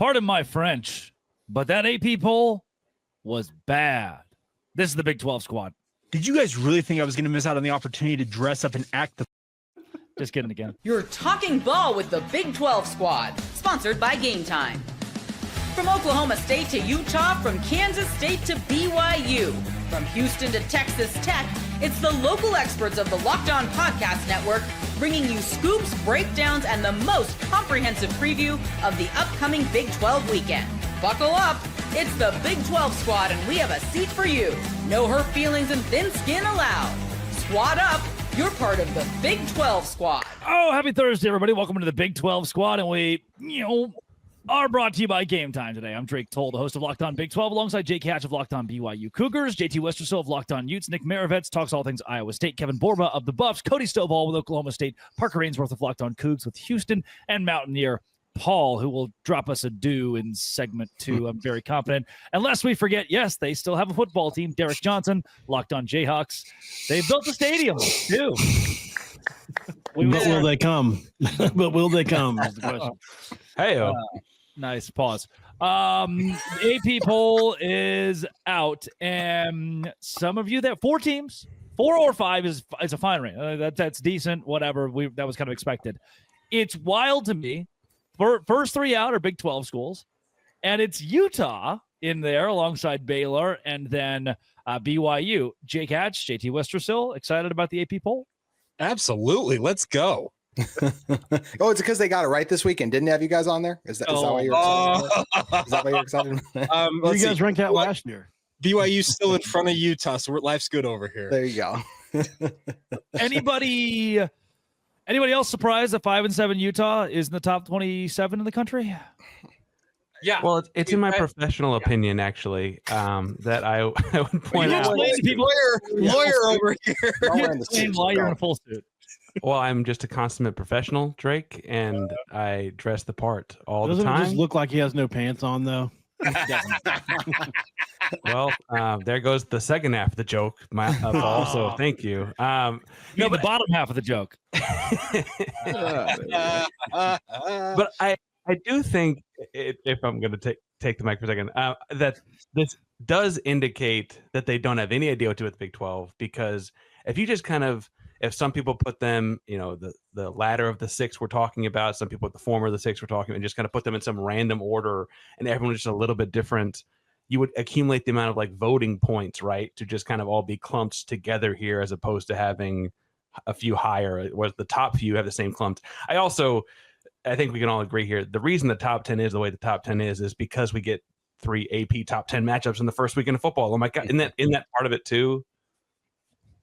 Pardon my French, but that AP poll was bad. This is the Big 12 squad. Did you guys really think I was going to miss out on the opportunity to dress up and act the... Just kidding again. You're talking ball with the Big 12 squad, sponsored by Game Time. From Oklahoma State to Utah, from Kansas State to BYU, from Houston to Texas Tech, it's the local experts of the Locked On Podcast Network bringing you scoops, breakdowns, and the most comprehensive preview of the upcoming Big 12 weekend. Buckle up. It's the Big 12 squad, and we have a seat for you. No hurt feelings and thin skin allowed. Squad up. You're part of the Big 12 squad. Oh, happy Thursday, everybody. Welcome to the Big 12 squad, and we, are brought to you by Game Time today. I'm Drake Toll, the host of Locked On Big 12, alongside Jake Hatch of Locked On BYU Cougars, JT Westersill of Locked On Utes, Nick Maravets talks all things Iowa State, Kevin Borba of the Buffs, Cody Stovall with Oklahoma State, Parker Ainsworth of Locked On Cougs with Houston, and Mountaineer Paul, who will drop us a do in segment 2. I'm very confident. Unless we forget, yes, they still have a football team. Derek Johnson, Locked On Jayhawks. They built a stadium, too. Will they come? But will they come? Is the question. Hey, nice pause. AP poll is out, and some of you that 4 teams, 4 or 5 is a fine range. That's decent. Whatever. That was kind of expected. It's wild to me. First 3 out are Big 12 schools, and it's Utah in there alongside Baylor and then BYU. Jake Hatch, JT Westersill, excited about the AP poll? Absolutely. Let's go. Oh, it's because they got it right this weekend. Didn't have you guys on there? Is that why you're excited? Is that why you're excited? You guys ranked out last year. BYU's still in front of Utah, so life's good over here. There you go. Anybody else surprised that 5-7 Utah is in the top 27 in the country? Yeah. Well, it's in my professional opinion, actually, that I would point out. Lawyer over here. Why you're in a full suit? Well, I'm just a consummate professional, Drake, and I dress the part all the time. Doesn't it just look like he has no pants on, though? Well, there goes the second half of the joke. Also, thank you. The bottom half of the joke. But I do think, if I'm going to take the mic for a second, that this does indicate that they don't have any idea what to do with the Big 12, because if you just if some people put them, the ladder of the 6 we're talking about, some people put the former of the 6 we're talking about, and just kind of put them in some random order, and everyone's just a little bit different, you would accumulate the amount of voting points, right, to just kind of all be clumped together here, as opposed to having a few higher, whereas the top few have the same clumped. I think we can all agree here. The reason the top 10 is the way the top 10 is because we get 3 AP top 10 matchups in the first weekend of football. Oh my God. Isn't that part of it too?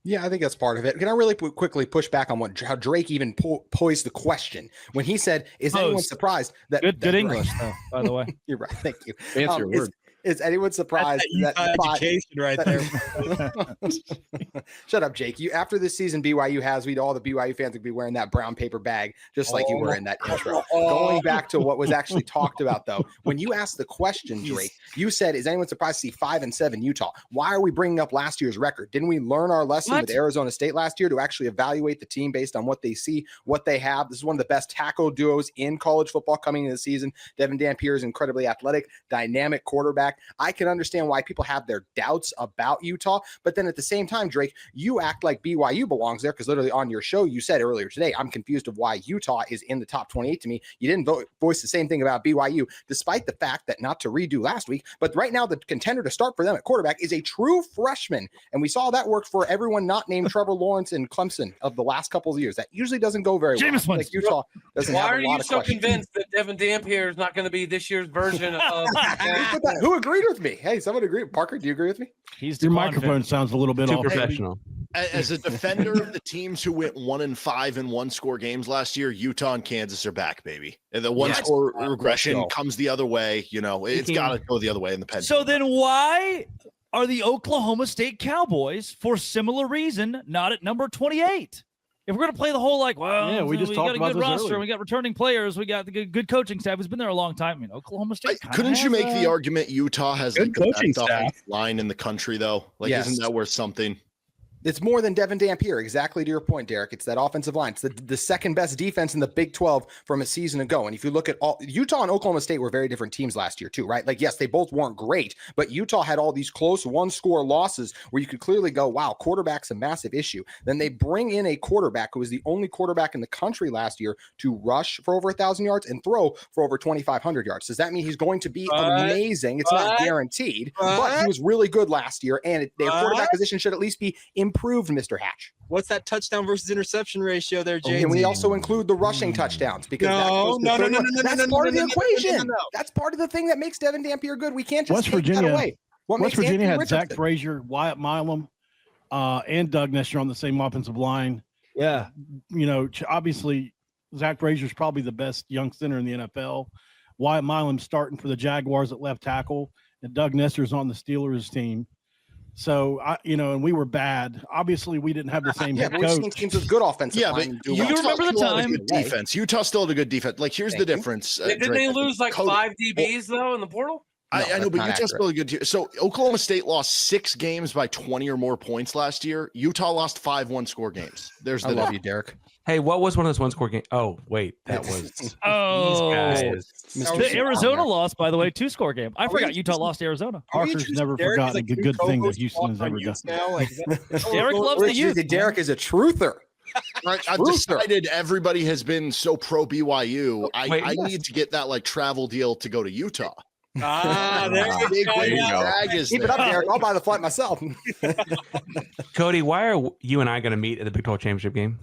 Yeah, I think that's part of it. Can I really quickly push back on how Drake even posed the question when he said, "Is anyone surprised that?" Good English, though, by the way. You're right. Thank you. Fancy word. Is anyone surprised that education right there? Shut up, Jake. After this season, BYU has, all the BYU fans would be wearing that brown paper bag, just like you were in that intro. Going back to what was actually talked about, though, when you asked the question, Drake, you said, "Is anyone surprised to see 5-7 Utah?" Why are we bringing up last year's record? Didn't we learn our lesson with Arizona State last year to actually evaluate the team based on what they see, what they have? This is one of the best tackle duos in college football coming into the season. Devin Dampier is incredibly athletic, dynamic quarterback. I can understand why people have their doubts about Utah, but then at the same time, Drake, you act like BYU belongs there, because literally on your show, you said earlier today, I'm confused of why Utah is in the top 28 to me. You didn't voice the same thing about BYU, despite the fact that, not to redo last week, but right now the contender to start for them at quarterback is a true freshman. And we saw that work for everyone not named Trevor Lawrence and Clemson of the last couple of years. That usually doesn't go very well. Like Utah doesn't have a lot of questions. Why are you so convinced that Devin Dampier is not going to be this year's version of Who agreed with me? Hey, someone agree. Parker, do you agree with me? Your microphone sounds a little bit too professional. As a defender of the teams who went 1-5 in 1-score games last year, Utah and Kansas are back, baby. And the one-score regression comes the other way. It's got to go the other way in the pen. So then why are the Oklahoma State Cowboys, for similar reason, not at number 28? If we're going to play the whole we just talked about a good roster, we got returning players, we got the good coaching staff who's been there a long time. Oklahoma State. Couldn't you make the argument Utah has good coaching the best line in the country, though? Isn't that worth something? It's more than Devin Dampier. Exactly to your point, Derek. It's that offensive line. It's the second best defense in the Big 12 from a season ago. And if you look at all, Utah and Oklahoma State were very different teams last year too, right? Like, yes, they both weren't great, but Utah had all these close one-score losses where you could clearly go, wow, quarterback's a massive issue. Then they bring in a quarterback who was the only quarterback in the country last year to rush for over 1,000 yards and throw for over 2,500 yards. Does that mean he's going to be amazing? It's not guaranteed, but he was really good last year, and their quarterback position should at least be improved, Mr. Hatch. What's that touchdown versus interception ratio there, James? And we also include the rushing touchdowns because that's part of the equation. That's part of the thing that makes Devin Dampier good. We can't just take that away. West Virginia had Zach Frazier, Wyatt Milam, and Doug Nestor on the same offensive line. Yeah. You know, obviously, Zach Frazier's probably the best young center in the NFL. Wyatt Milam's starting for the Jaguars at left tackle, and Doug Nestor's on the Steelers team. So, and we were bad. Obviously, we didn't have the same head coach. Teams with good offensive line. But you remember the time? Defense. Utah still had a good defense. Like, here's the difference. Didn't they lose like 5 DBs, though, in the portal? I know, but Utah's still a good team. So, Oklahoma State lost 6 games by 20 or more points last year. Utah lost 5 one-score games. There's the love you, Derek. Hey, what was one of those one-score games? Oh, wait, that was the Arizona loss, by the way, 2-score game. I forgot Utah lost to Arizona. Parker's never forgotten a good thing that Houston has ever done. Derek loves the youth. Derek is a truther. Right, I've decided everybody has been so pro BYU. I need to get that travel deal to go to Utah. There you go. Keep it up, Derek. I'll buy the flight myself. Cody, why are you and I going to meet at the Big 12 championship game?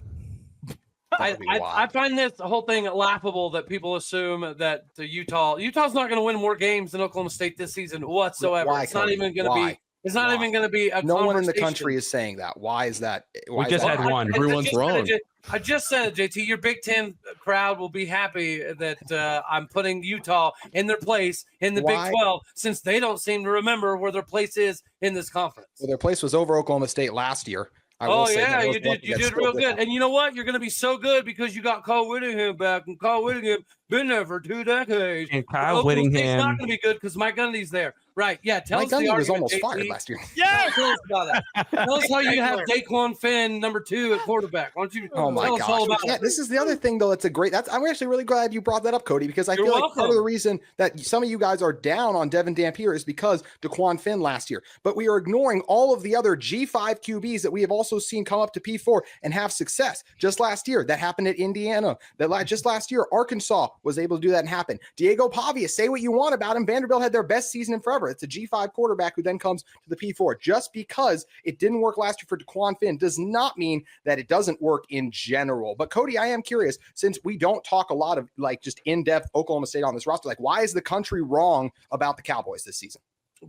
I find this whole thing laughable that people assume that Utah's not going to win more games than Oklahoma State this season whatsoever. Why, it's not even going to be. It's not even going to be a no one in the country is saying that. Why is that? We just had one. Everyone's wrong. I just said it, JT. Your Big Ten crowd will be happy that I'm putting Utah in their place in the Big 12 since they don't seem to remember where their place is in this conference. Well, their place was over Oklahoma State last year. You did real good. And you know what? You're going to be so good because you got Kyle Whittingham back, and Kyle Whittingham been there for 2 decades. And Kyle Whittingham not going to be good because Mike Gundy's there. Right? Yeah. Tell Mike us Gundy the was argument, almost JT. fired last year. Yeah. Tell us about that. Tell us how you have Daquan Finn number 2 at quarterback. Why don't you? Oh my gosh! All about this is the other thing, though. I'm actually really glad you brought that up, Cody, because I feel like part of the reason that some of you guys are down on Devin Dampier is because Daquan Finn last year. But we are ignoring all of the other G5 QBs that we have also seen come up to P4 and have success. Just last year, that happened at Indiana. Just last year, Arkansas was able to do that and happen. Diego Pavia, say what you want about him. Vanderbilt had their best season in forever. It's a G5 quarterback who then comes to the P4. Just because it didn't work last year for Daquan Finn does not mean that it doesn't work in general. But Cody, I am curious, since we don't talk a lot of just in-depth Oklahoma State on this roster, why is the country wrong about the Cowboys this season?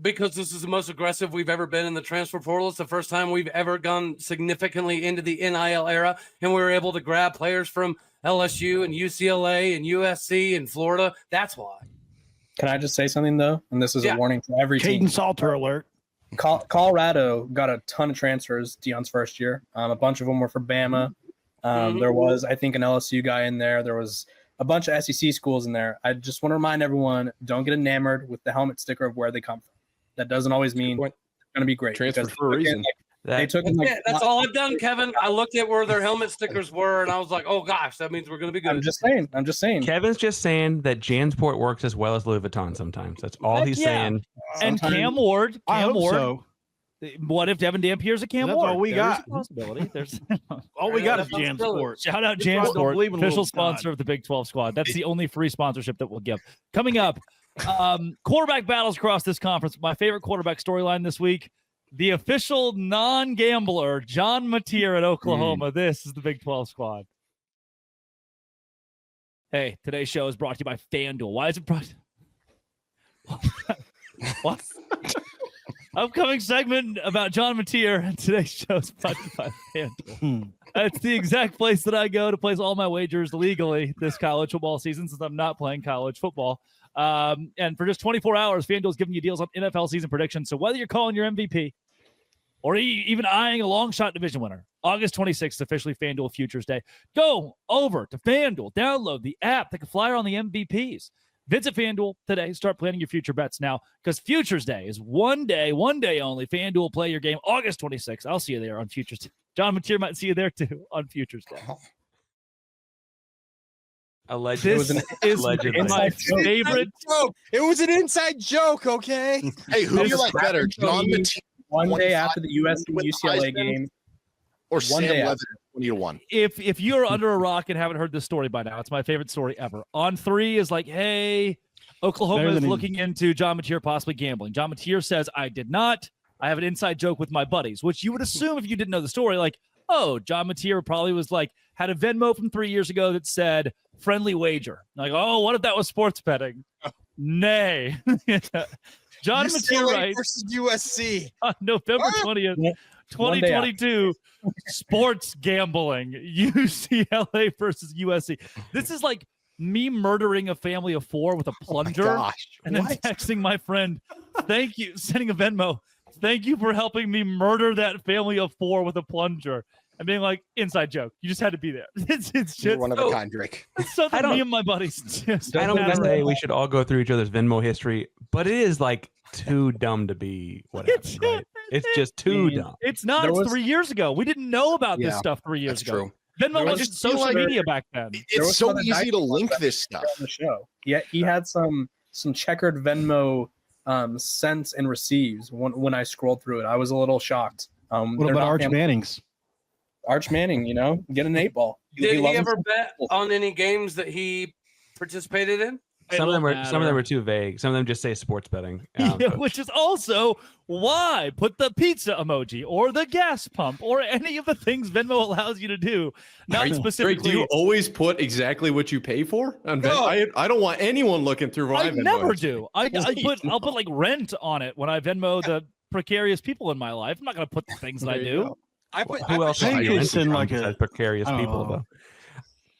Because this is the most aggressive we've ever been in the transfer portal. It's the first time we've ever gone significantly into the NIL era, and we were able to grab players from LSU and UCLA and USC and Florida. That's why. Can I just say something, though? And this is a warning to every team. Caden Salter alert. Colorado got a ton of transfers Deion's first year. A bunch of them were for Bama. There was, I think, an LSU guy in there. There was a bunch of SEC schools in there. I just want to remind everyone, don't get enamored with the helmet sticker of where they come from. That doesn't always mean it's going to be great. Transfer for a reason. That's all I've done, Kevin. I looked at where their helmet stickers were, and I was like, oh, gosh, that means we're going to be good. I'm just saying. Kevin's just saying that Jansport works as well as Louis Vuitton sometimes. That's all he's saying. And Cam Ward. So. What if Devin Dampier's a Cam Ward? That's all we got. A possibility. There's all we got is Jansport. Shout out Jansport, official sponsor of the Big 12 squad. That's the only free sponsorship that we'll give. Coming up, quarterback battles across this conference. My favorite quarterback storyline this week. The official non-gambler, John Mateer at Oklahoma. This is the Big 12 squad. Hey, today's show is brought to you by FanDuel. Why is it brought? What? Upcoming segment about John Mateer, and today's show is brought to you by FanDuel. It's the exact place that I go to place all my wagers legally this college football season, since I'm not playing college football. And for just 24 hours, FanDuel is giving you deals on NFL season predictions. So whether you're calling your MVP or even eyeing a long shot division winner, August 26th is officially FanDuel Futures Day. Go over to FanDuel, download the app, take a flyer on the MVPs. Visit FanDuel today. Start planning your future bets now because Futures Day is one day only. FanDuel, play your game August 26th. I'll see you there on Futures Day. John Mateer might see you there too on Futures Day. Allegedly. This is my favorite joke. It was an inside joke, okay? Hey, who do you like better, John Mateer? One day after the USC UCLA game, or one Sam day Levitt, 20-1. If you're under a rock and haven't heard this story by now, it's my favorite story ever. On 3 is like, hey, Oklahoma is looking into John Mateer possibly gambling. John Mateer says, I did not. I have an inside joke with my buddies, which you would assume if you didn't know the story, like, oh, John Mateer probably was like, had a Venmo from 3 years ago that said friendly wager. Like, oh, what if that was sports betting? Nay. John Mateer writes versus USC on November 20th, 2022, sports gambling, UCLA versus USC. This is like me murdering a family of 4 with a plunger and then texting my friend, thank you, sending a Venmo. Thank you for helping me murder that family of 4 with a plunger. And being like, inside joke. You just had to be there. It's just You're one of a kind, Drake. It's something me and my buddies just I don't say we should all go through each other's Venmo history, but it is like too dumb to be what happened, right? It's just too dumb. It's not. It's 3 years ago. We didn't know about this stuff 3 years ago. True. Venmo wasn't social media back then. It's so easy to link this stuff. On the show. Yeah, he had some checkered Venmo sends and receives when I scrolled through it. I was a little shocked. What about Arch Manning's? Arch Manning, get an 8-ball. Did he ever bet on any games that he participated in? Some of them were too vague. Some of them just say sports betting, which is also why put the pizza emoji or the gas pump or any of the things Venmo allows you to do. Not specifically. Drake, do you always put exactly what you pay for on Venmo? I don't want anyone looking through my Venmo. I never do. I'll put like rent on it when I Venmo the precarious people in my life. I'm not going to put the things that I do. Who else are you renting like precarious people though?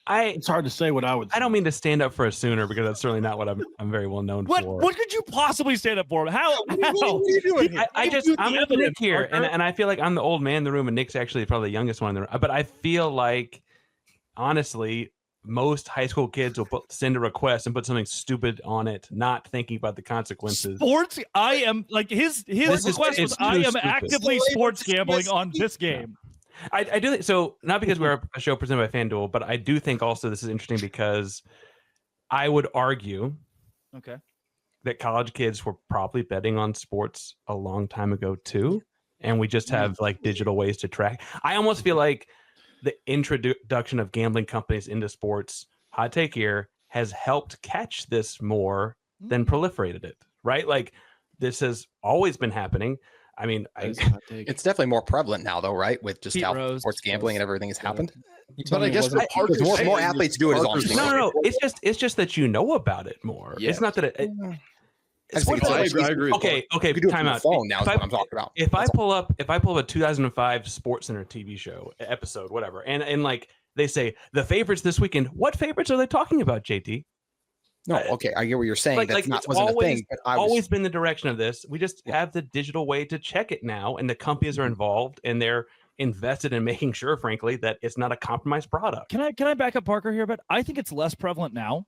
It's hard to say what I would say. I don't mean to stand up for a Sooner because that's certainly not what I'm very well known for. What could you possibly stand up for? How? What are you doing here? I'm with Nick here, and I feel like I'm the old man in the room, and Nick's actually probably the youngest one in the room. But I feel like, honestly, most high school kids will send a request and put something stupid on it, not thinking about the consequences. Sports? I am like his request was I am actively sports gambling on this game. I do think so, not because we're a show presented by FanDuel, but I do think also this is interesting because I would argue that college kids were probably betting on sports a long time ago too, and we just have like digital ways to track. I almost feel like the introduction of gambling companies into sports, hot take here, has helped catch this more than proliferated it, right? Like this has always been happening. I mean, it's definitely more prevalent now, though, right? With just how sports gambling and everything has happened. But I guess more athletes do it. No. It's just that you know about it more. Yeah. It's not that it. I agree. Okay. Time out. Phone now is what I'm talking about. If I pull up a 2005 Sports Center TV show episode, whatever, and like they say the favorites this weekend, what favorites are they talking about, JT? No, okay, I get what you're saying. That's not wasn't always, a thing. But always been the direction of this. We just have the digital way to check it now, and the companies are involved, and they're invested in making sure, frankly, that it's not a compromised product. Can I back up Parker here? But I think it's less prevalent now.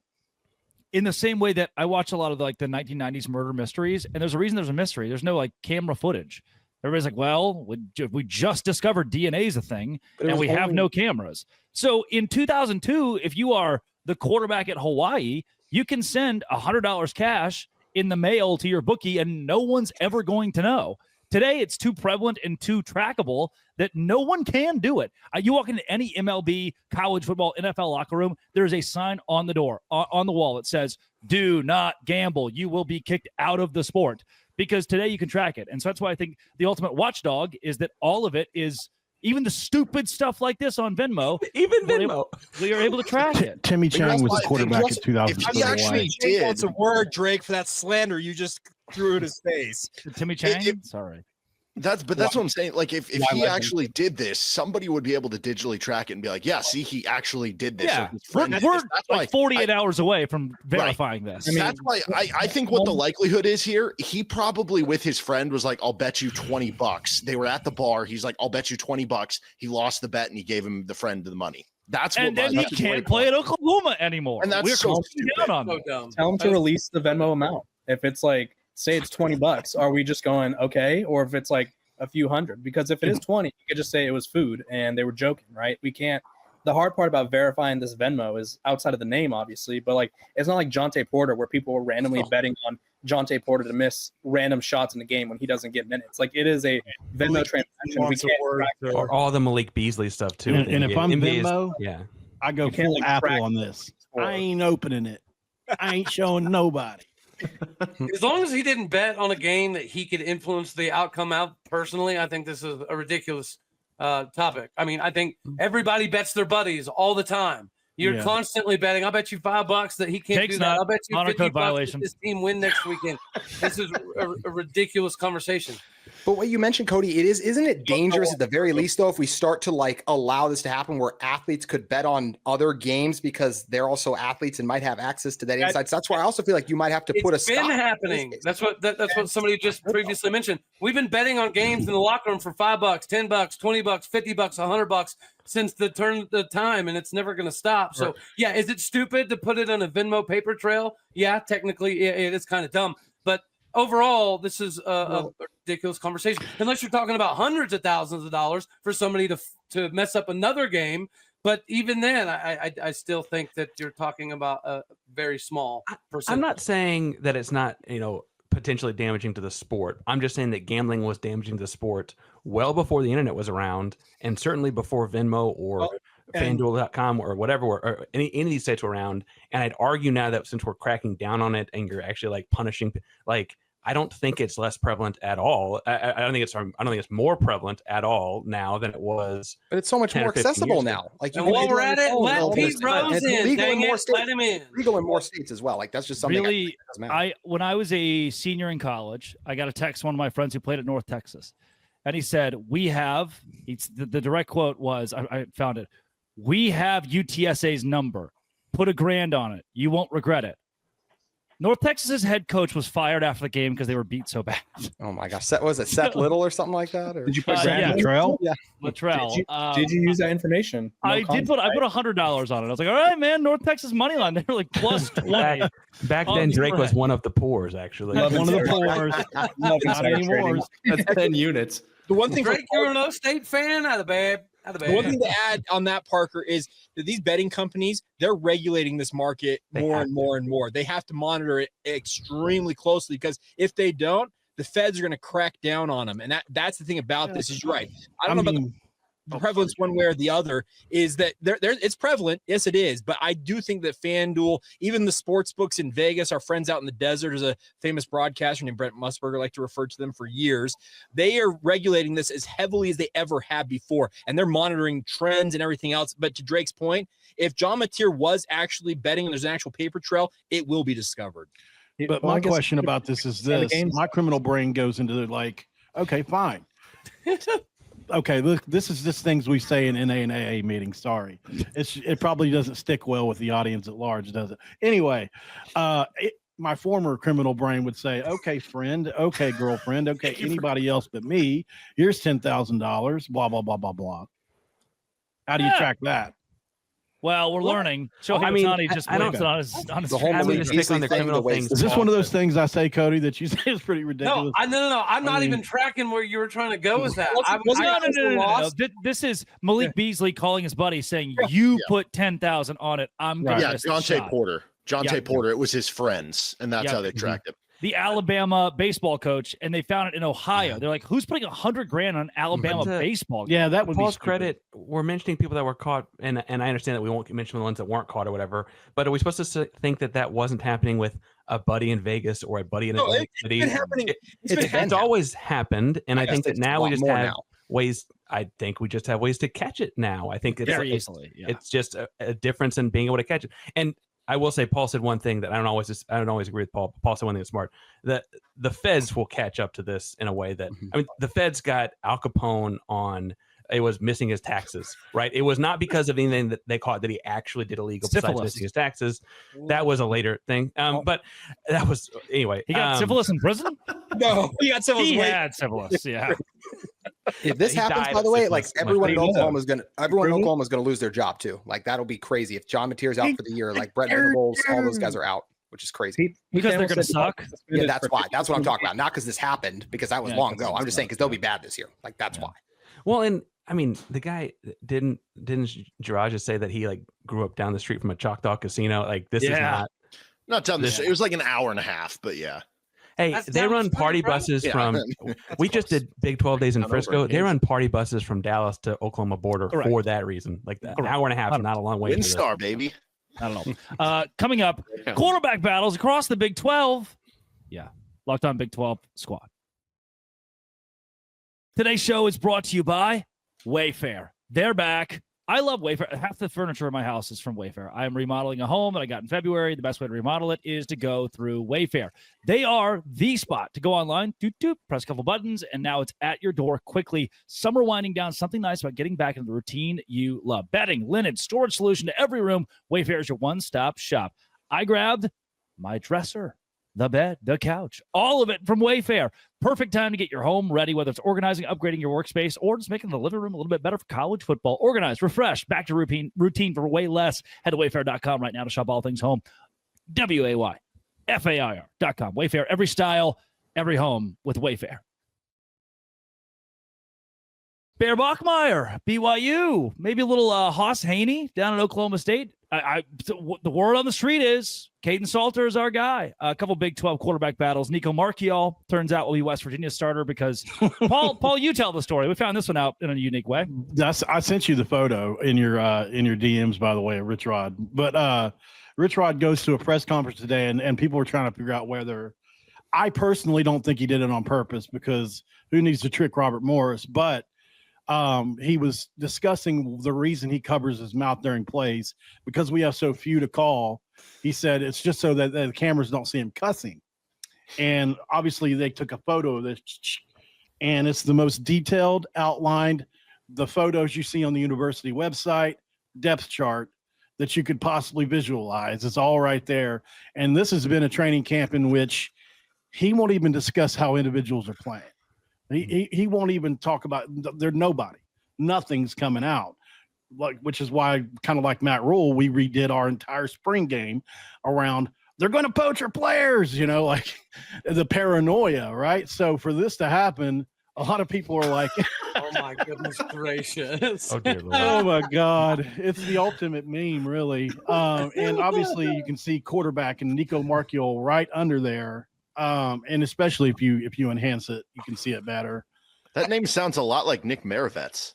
In the same way that I watch a lot of like the 1990s murder mysteries, and there's a reason there's a mystery. There's no like camera footage. Everybody's like, well, we just discovered DNA is a thing, and we have no cameras. So in 2002, if you are the quarterback at Hawaii, you can send $100 cash in the mail to your bookie, and no one's ever going to know. Today, it's too prevalent and too trackable that no one can do it. You walk into any MLB, college football, NFL locker room, there's a sign on the door, on the wall that says, do not gamble. You will be kicked out of the sport. Because today you can track it. And so that's why I think the ultimate watchdog is that all of it is, even the stupid stuff like this on Venmo, we are able to track it. Timmy Chang was the quarterback in 2000. If he actually did, that's a word, Drake, for that slander you just threw in his face. Timmy Chang? Sorry. That's what I'm saying. Like if he actually did this, somebody would be able to digitally track it and be like, yeah, see, he actually did this. Yeah, we're like 48 hours away from verifying this. I mean, that's why I think what the likelihood is here, he probably with his friend was like, I'll bet you $20. They were at the bar. He's like, I'll bet you $20. He lost the bet and he gave him the friend the money. That's and then he can't play at Oklahoma anymore. And that's We're so down on So that. dumb. Tell them to release the Venmo amount. If it's like, say it's $20, are we just going okay? Or if it's like a few hundred? Because if it is 20, you could just say it was food and they were joking, right? We can't. The hard part about verifying this Venmo is outside of the name, obviously, but like it's not like Jonte Porter where people were randomly betting on Jonte Porter to miss random shots in the game when he doesn't get minutes. Like it is a Venmo transaction. We can't track or all the Malik Beasley stuff too. And if I'm Venmo, yeah, I go full like, Apple on this. I ain't opening it. I ain't showing nobody. As long as he didn't bet on a game that he could influence the outcome out personally, I think this is a ridiculous topic. I mean, I think everybody bets their buddies all the time. You're constantly betting. I'll bet you $5 that he can't Take's do that. I'll bet you honor code $50 violation. that this team win next weekend. This is a ridiculous conversation. But what you mentioned, Cody, isn't it dangerous at the very least, though, if we start to like allow this to happen where athletes could bet on other games because they're also athletes and might have access to that insight. So that's why I also feel like you might have to put a stop. It's been happening. That's what somebody just previously mentioned. We've been betting on games in the locker room for $5, $10, $20, $50, $100 since the turn of the time, and it's never going to stop. So yeah, is it stupid to put it on a Venmo paper trail? Yeah, technically it is kind of dumb, but overall, this is a ridiculous conversation. Unless you're talking about hundreds of thousands of dollars for somebody to mess up another game. But even then, I still think that you're talking about a very small percentage. I'm not saying that it's not, potentially damaging to the sport. I'm just saying that gambling was damaging to the sport well before the internet was around, and certainly before Venmo or FanDuel.com or whatever, or any of these sites were around. And I'd argue now that since we're cracking down on it and you're actually like punishing, like, I don't think it's less prevalent at all. I don't think it's more prevalent at all now than it was. But it's so much more accessible now. Like, and while we're at it, let Pete Rose in. Dang it, let him in. Legal in more states as well. Like, that's just something. Really, when I was a senior in college, I got a text from one of my friends who played at North Texas, and he said, the direct quote was, I found it, "We have UTSA's number. Put $1,000 on it. You won't regret it." North Texas's head coach was fired after the game because they were beat so bad. Oh my gosh, was it Seth Little or something like that? Or? Did you put Latrell? Yeah, Latrell. Did you use that information? I did put $100 on it. I was like, all right, man, North Texas money line. They were like plus 20. Back then, Drake was one of the poors, actually. One of the poors. Not anymore. That's 10 units. The one thing, Drake, you're an O State fan, out of bad. The one thing to add on that, Parker, is that these betting companies, they're regulating this market more and more and more. They have to monitor it extremely closely, because if they don't, the feds are going to crack down on them. And that's the thing about this. Is you're right. I don't know about the prevalence one way or the other, is that it's prevalent. Yes, it is. But I do think that FanDuel, even the sports books in Vegas, our friends out in the desert, is a famous broadcaster named Brent Musburger, like to refer to them for years. They are regulating this as heavily as they ever have before, and they're monitoring trends and everything else. But to Drake's point, if John Mateer was actually betting and there's an actual paper trail, it will be discovered. But my question about this is this: my criminal brain goes into like, okay, fine. Okay, look, this is just things we say in NA and AA meetings. Sorry, it probably doesn't stick well with the audience at large, does it? Anyway, my former criminal brain would say, "Okay, friend. Okay, girlfriend. Okay, anybody else but me. Here's $10,000. Blah blah blah blah blah." How do you track that? Well, we're learning. Shohei Ohtani just blames it on his the whole stick on the criminal things. Is this one of those things I say, Cody, that you say is pretty ridiculous? No. I'm not even tracking where you were trying to go with that. No. This is Malik Beasley calling his buddy saying, "You put 10,000 on it. I'm going to miss the shot." Jonte Porter. It was his friends, and that's how they tracked him. The Alabama baseball coach, and they found it in Ohio. They're like, "Who's putting $100,000 on Alabama baseball game?" Yeah, that would Paul's be credit. We're mentioning people that were caught, and I understand that we won't mention the ones that weren't caught or whatever. But are we supposed to think that wasn't happening with a buddy in Vegas or a buddy in Atlantic City? It's been happening. It's always happened, and I think that now we just have ways. I think we just have ways to catch it now. I think it's very easily. Yeah. It's just a difference in being able to catch it. And I will say, Paul said one thing that I don't always agree with Paul. Paul said one thing that's smart. That the feds will catch up to this in a way that I mean, the feds got Al Capone on. It was missing his taxes, right? It was not because of anything that they caught that he actually did illegal besides missing his taxes. That was a later thing. But that was anyway. He got syphilis in prison? No, he got syphilis. He had syphilis. Yeah. If this He happens, died by at the way, 6 like months. everyone in Pretty low. Oklahoma is going to lose their job too. Like that'll be crazy if John Mateer's out for the year. Like Brett Venables, all those guys are out, which is crazy. Because they're going to suck. Yeah, that's why. That's what I'm talking about. Not because this happened, because that was Yeah, long because ago. it's I'm just saying because they'll be bad this year. Like that's why. Well, and I mean, the guy didn't Gerard just say that he like grew up down the street from a Choctaw casino? Like this is Yeah. Not down this. It was like an hour and a half, but yeah. Hey, That's they down the run street, party bro. buses Yeah. from. We just did Big 12 days in Not over Frisco. They Casey. run party buses from Dallas to Oklahoma border Correct. for that reason. Like that, an Correct. hour and a half is not a long way. for this. WinStar, baby. I don't know. Coming up, quarterback battles across the Big 12. Yeah. Locked On Big 12 squad. Today's show is brought to you by Wayfair. They're back. I love Wayfair. Half the furniture in my house is from Wayfair. I am remodeling a home that I got in February. The best way to remodel it is to go through Wayfair. They are the spot to go online, press a couple buttons, and now it's at your door quickly. Summer winding down. Something nice about getting back into the routine you love. Bedding, linen, storage solution to every room. Wayfair is your one-stop shop. I grabbed my dresser, the bed, the couch, all of it from Wayfair. Perfect time to get your home ready, whether it's organizing, upgrading your workspace, or just making the living room a little bit better for college football. Organized, refreshed, back to routine for way less. Head to wayfair.com right now to shop all things home. WAYFAIR.com. Wayfair, every style, every home with Wayfair. Bear Bachmeyer, BYU, maybe a little Haas Haney down in Oklahoma State. The word on the street is Caden Salter is our guy. A couple Big 12 quarterback battles. Nico Marchiol turns out will be West Virginia's starter because Paul, you tell the story. We found this one out in a unique way. I sent you the photo in your DMs, by the way, of Rich Rod. But Rich Rod goes to a press conference today, and people are trying to figure out whether. I personally don't think he did it on purpose because who needs to trick Robert Morris? But he was discussing the reason he covers his mouth during plays because we have so few to call. He said it's just so that the cameras don't see him cussing. And obviously they took a photo of this, and it's the most detailed, outlined, the photos you see on the university website, depth chart that you could possibly visualize. It's all right there. And this has been a training camp in which he won't even discuss how individuals are playing. He won't even talk about there's nobody. Nothing's coming out. Which is why, kind of like Matt Rule, we redid our entire spring game around they're going to poach our players, like the paranoia, right? So for this to happen, a lot of people are like, Oh my goodness gracious. Oh, dear Lord. oh my God, it's the ultimate meme, really. And obviously you can see quarterback and Nico Marchiol right under there. And especially if you enhance it, you can see it better. That name sounds a lot like Nick Maravetz.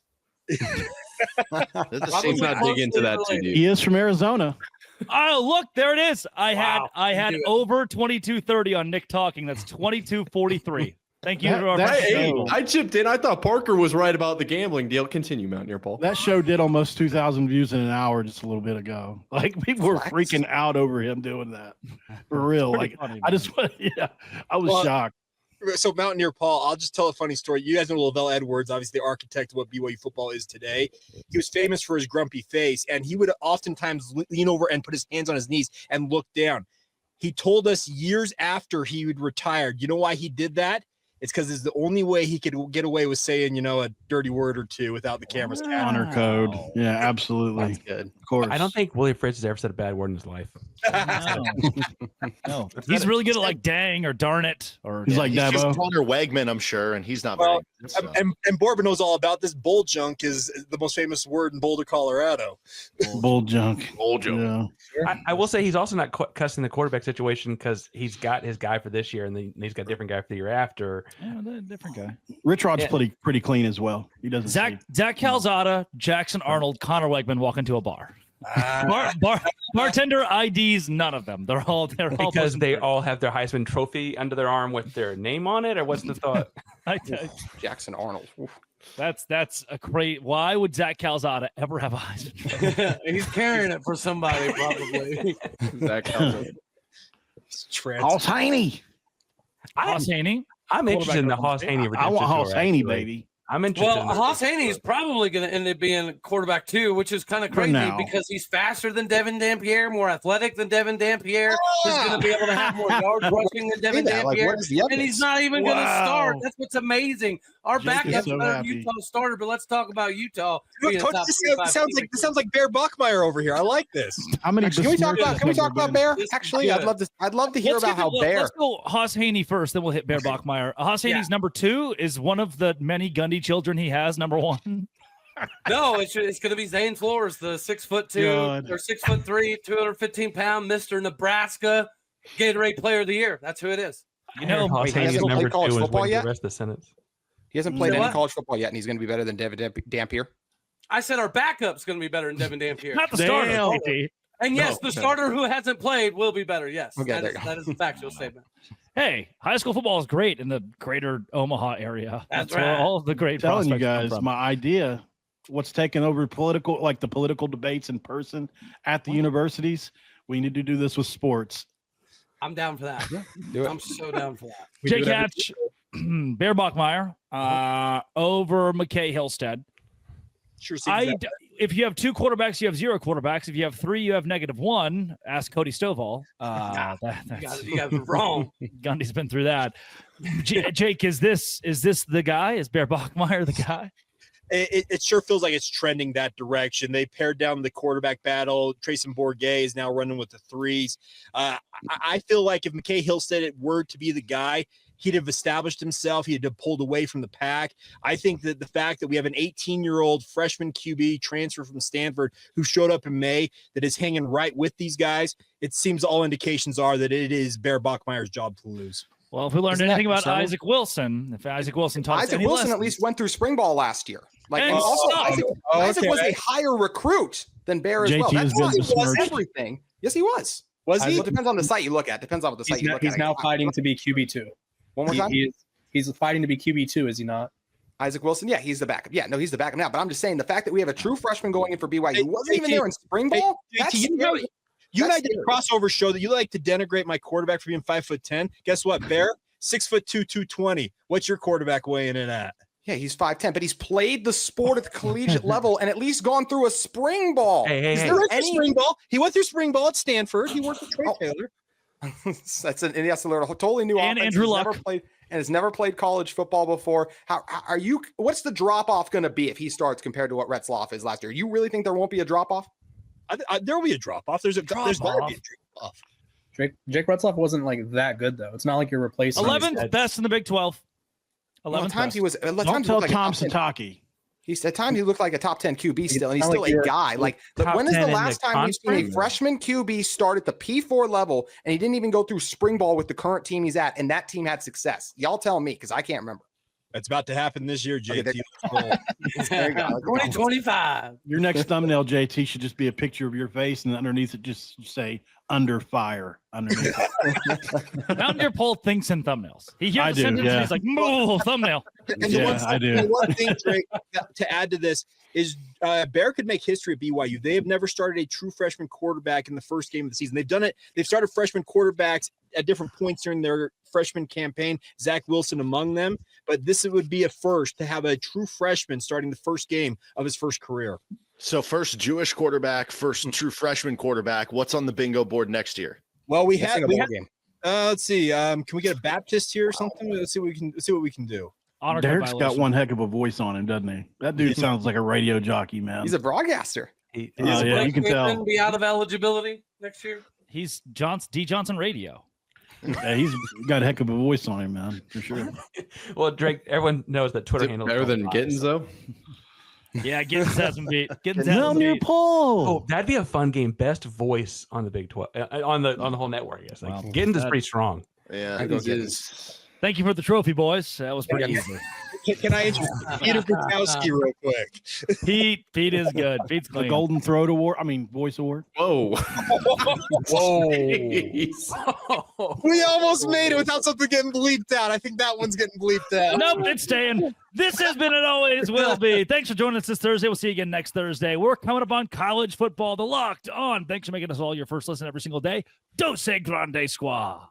Let's not dig into that too deep. He is from Arizona. Oh, look, there it is. I Wow. had Do it. over 22:30 on Nick talking. That's 22:43. Thank you. to our friend. I chipped in. I thought Parker was right about the gambling deal. Continue, Mountaineer Paul. That show did almost 2,000 views in an hour just a little bit ago. Like people were freaking out over him doing that. For real. Pretty Like funny, I just I was shocked. So Mountaineer Paul, I'll just tell a funny story. You guys know Lavelle Edwards, obviously the architect of what BYU football is today. He was famous for his grumpy face, and he would oftentimes lean over and put his hands on his knees and look down. He told us years after he would retired, you know why he did that? It's because it's the only way he could get away with saying, a dirty word or two without the cameras. Honor code. Yeah, absolutely. That's good. Of course. I don't think Willie Fritz has ever said a bad word in his life. No. He's really good at like dang or darn it. Or He's like He's just Dabo. Connor Wegman, I'm sure, and he's not Well, very good. So. And Borba knows all about this. Bull junk is the most famous word in Boulder, Colorado. Bull junk. Old Joe. Yeah. I will say he's also not cussing the quarterback situation because he's got his guy for this year and then he's got a different guy for the year after. Yeah, they're a different guy. Rich Rod's Yeah. pretty clean as well. He doesn't Zach Calzada, Jackson Arnold, Connor Wegman walk into a bar. Bartender IDs, none of them. They're all Because they all have their Heisman trophy under their arm with their name on it, or what's the thought? Jackson Arnold. Oof. That's a great. Why would Zach Calzada ever have a Heisman trophy? He's carrying it for somebody, probably. Zach Calzada. Hoss Haney. Hoss Haney. I'm interested in the Hoss Haney. I want Hoss Haney, baby. I'm interested. Well, Haas Haney is probably going to end up being quarterback 2, which is kind of crazy because he's faster than Devin Dampierre, more athletic than Devin Dampierre. He's going to be able to have more yards rushing than Devin Dampierre, and he's not even going to start. That's what's amazing. Our backup's better than Utah starter, but let's talk about Utah. Coach, this sounds like Bear Bachmeyer over here. I like this. How many? Can we talk about Bear? Actually, I'd love to hear about how Bear. Let's go Haas Haney first, then we'll hit Bear Bachmeyer. Haas Haney's number 2 is one of the many Gundy children he has. Number 1. No, it's going to be Zane Flores, the 6'2" or 6'3", 215-pound Mr. Nebraska Gatorade Player of the Year. That's who it is. You know, Haas Haney's number 2 is winning the rest of the sentence. He hasn't played any college football yet, and he's going to be better than Devin Dampierre. I said our backup's going to be better than Devin Dampierre. Not the starter. And yes, the starter who hasn't played will be better. Yes, okay, that is a factual statement. Hey, high school football is great in the greater Omaha area. That's where right. all of the great telling you prospects come guys, from. my idea, what's taking over the political debates in person at the universities. We need to do this with sports. I'm down for that. I'm so down for that. Jake Hatch, Bear Bachmeyer over McKay Hillstead. Sure. If you have 2 quarterbacks, you have 0 quarterbacks. If you have 3, you have -1. Ask Cody Stovall. You got it wrong. Gundy's been through that. Jake, is this the guy? Is Bear Bachmeyer the guy? It sure feels like it's trending that direction. They pared down the quarterback battle. Trayson Bourget is now running with the 3s. I feel like if McKay Hillstead were to be the guy, he'd have established himself. He'd have pulled away from the pack. I think that the fact that we have an 18-year-old freshman QB transfer from Stanford who showed up in May that is hanging right with these guys, it seems all indications are that it is Bear Bachmeyer's job to lose. Well, if we learned anything about Isaac Wilson, if Isaac Wilson taught Isaac Wilson at least went through spring ball last year. Isaac was a higher recruit than Bear as well. That's why he was everything. Yes, he was. Was he? Well, it depends on the site you look at. Depends on the site you look at. He's now fighting to be QB2. One more time? He's fighting to be QB2, is he not? Isaac Wilson? Yeah, he's the backup. Yeah, no, he's the backup now. But I'm just saying the fact that we have a true freshman going in for BYU who wasn't even there in spring ball, that's scary. You guys did a crossover show that you like to denigrate my quarterback for being 5'10". Guess what, Bear? 6'2", 220. What's your quarterback weighing in at? Yeah, he's 5'10", but he's played the sport at the collegiate level and at least gone through a spring ball. Spring ball? He went through spring ball at Stanford. He worked with Trey Taylor. That's a totally new and offense. Andrew Luck. Has never played college football before. How are you? What's the drop off going to be if he starts compared to what Retzloff is last year? You really think there won't be a drop off? There will be a drop off. There's got to be a drop off. Jake Retzloff wasn't like that good though. It's not like you're replacing 11th best in the Big 12. 11 times best. he was. Don't tell Tom Sataki. At times he looked like a top 10 QB still, and he's still a guy. Like, when is the last time you've seen a freshman QB start at the P4 level and he didn't even go through spring ball with the current team he's at, and that team had success? Y'all tell me, because I can't remember. That's about to happen this year, JT. There you go. 2025. Your next thumbnail, JT, should just be a picture of your face, and underneath it just say "under fire." Underneath it. Mountain Deer Poll thinks in thumbnails. He hears the sentence and he's like, "Oh, thumbnail." I do. One thing, Drake, to add to this is Bear could make history at BYU. They have never started a true freshman quarterback in the first game of the season. They've done it. They've started freshman quarterbacks at different points during their freshman campaign, Zach Wilson among them. But this would be a first to have a true freshman starting the first game of his first career. So first Jewish quarterback, first true freshman quarterback. What's on the bingo board next year? Well, we have let's see. Can we get a Baptist here or something? Let's see what we can do. Derek's got one heck of a voice on him, doesn't he? That dude sounds like a radio jockey, man. He's a broadcaster. You can tell. Be out of eligibility next year. He's D. Johnson Radio. Yeah, he's got a heck of a voice on him, man, for sure. Well, Drake, everyone knows that Twitter handle better than Gittins, though. Yeah, Gittins has some beat. Gittins Mountain Deer Poll. Oh, that'd be a fun game. Best voice on the Big 12 on the whole network. I guess Gittins is pretty strong. Yeah, it is. Thank you for the trophy, boys. That was pretty easy. Can I introduce Peter Bukowski real quick? Pete is good. Pete's clean. The Golden Throat Award. Voice Award. Whoa. Whoa. We almost made it without something getting bleeped out. I think that one's getting bleeped out. Nope, it's staying. This has been and always will be. Thanks for joining us this Thursday. We'll see you again next Thursday. We're coming up on college football, the Locked On. Thanks for making us all your first listen every single day. Dose Grande Squad.